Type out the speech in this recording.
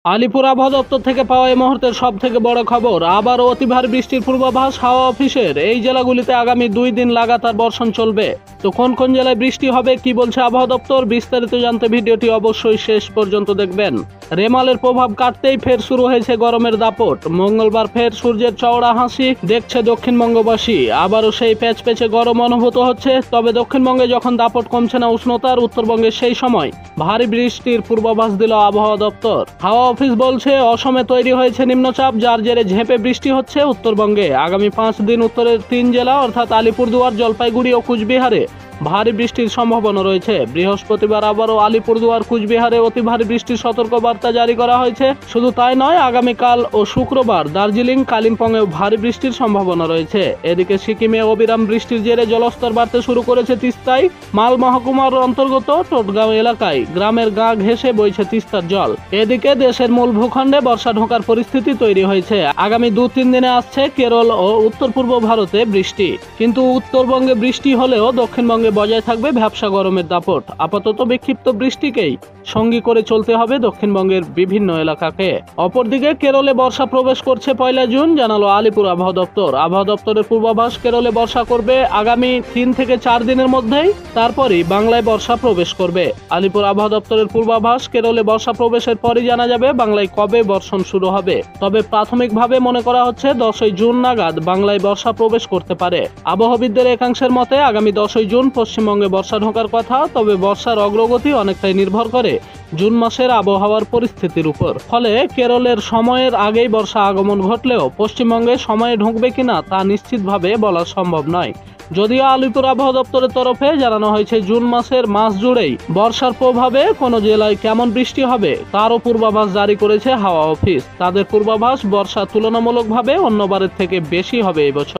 আলিপুর আবহাওয়া দপ্তর থেকে পাওয়া এই মুহূর্তের সব থেকে বড় খবর, আবারও অতি ভারী বৃষ্টির পূর্বাভাস হাওয়া অফিসের। এই জেলাগুলিতে আগামী 2 দিন লাগাতার বর্ষণ চলবে। তো কোন কোন জেলায় বৃষ্টি হবে, কি বলছে আবহাওয়া দপ্তর, বিস্তারিত জানতে ভিডিওটি অবশ্যই শেষ পর্যন্ত দেখবেন। রেমালের প্রভাব কাটতেই ফের শুরু হয়েছে গরমের দাপট। মঙ্গলবার ফের সূর্যের চওড়া হাসি দেখছে দক্ষিণবঙ্গবাসী। আবারও সেই প্যাচপ্যাচে গরম অনুভূত হচ্ছে। তবে দক্ষিণবঙ্গে যখন দাপট কমছে না উষ্ণতার, উত্তরবঙ্গে সেই সময় ভারী বৃষ্টির পূর্বাভাস দিল আবহাওয়া দপ্তর। হাওয়া অফিস বলছে, অসমে তৈরি হয়েছে নিম্নচাপ, যার জেরে ঝেঁপে বৃষ্টি হচ্ছে উত্তরবঙ্গে। আগামী 5 দিন উত্তরের 3 জেলা অর্থাৎ আলিপুরদুয়ার, জলপাইগুড়ি ও কুচবিহারে ভারী বৃষ্টির সম্ভাবনা রয়েছে। বৃহস্পতিবার আবারও আলিপুরদুয়ার, কুচবিহারে অতি ভারী বৃষ্টির সতর্কবার্তা জারি করা হয়েছে। শুধু তাই নয়, আগামীকাল ও শুক্রবার দার্জিলিং, কালিম্পংয়েও ভারী বৃষ্টির সম্ভাবনা রয়েছে। এদিকে সিকিমে অবিরাম বৃষ্টির জেরে জলস্তর বাড়তে শুরু করেছে তিস্তায়। মাল মহকুমার অন্তর্গত টোটগাঁও এলাকায় গ্রামের গা ঘেঁষে বইছে তিস্তার জল। এদিকে দেশের মূল ভূখণ্ডে বর্ষা ঢোকার পরিস্থিতি তৈরি হয়েছে। আগামী 2-3 দিনে আসছে কেরল ও উত্তর পূর্ব ভারতে বৃষ্টি। কিন্তু উত্তরবঙ্গে বৃষ্টি হলেও দক্ষিণবঙ্গে বজায় থাকবে ভ্যাপসা গরমের দাপট। আপাতত বিক্ষিপ্ত বৃষ্টিকেই সঙ্গী করে চলতে হবে দক্ষিণবঙ্গের বিভিন্ন এলাকাকে। অপরদিকে কেরলে বর্ষা প্রবেশ করছে 1 জুন, জানালো আলিপুর আবহাওয়া দপ্তর। আবহাওয়া দপ্তরের পূর্বাভাস, কেরলে বর্ষা করবে আগামী 3 থেকে 4 দিনের মধ্যেই, তারপরই বাংলায় বর্ষা প্রবেশ করবে। আলিপুর আবহাওয়া দপ্তরের পূর্বাভাস, কেরলে বর্ষা প্রবেশের পরই জানা যাবে বাংলায় কবে বর্ষণ শুরু হবে। তবে প্রাথমিকভাবে মনে করা হচ্ছে 10 জুন নাগাদ বাংলায় বর্ষা প্রবেশ করতে পারে। আবহাওয়াবিদদের একাংশের মতে আগামী 10 জুন পশ্চিমবঙ্গে বর্ষা ঢোকার কথা। তবে বর্ষার অগ্রগতি অনেকটাই নির্ভর করে জুন মাসের আবহাওয়ার পরিস্থিতির উপর। ফলে কেরলের সময়ের আগেই বর্ষা আগমন ঘটলেও পশ্চিমবঙ্গে সময়ে ঢুকবে কিনা তা নিশ্চিতভাবে বলা সম্ভব নয়। যদিও আলিপুর আবহাওয়া দপ্তরের তরফে জানানো হয়েছে জুন মাসের মাস জুড়েই বর্ষার প্রভাবে কোন জেলায় কেমন বৃষ্টি হবে তারও পূর্বাভাস জারি করেছে হাওয়া অফিস। তাদের পূর্বাভাস, বর্ষা তুলনামূলকভাবে অন্যবারের থেকে বেশি হবে এবছর।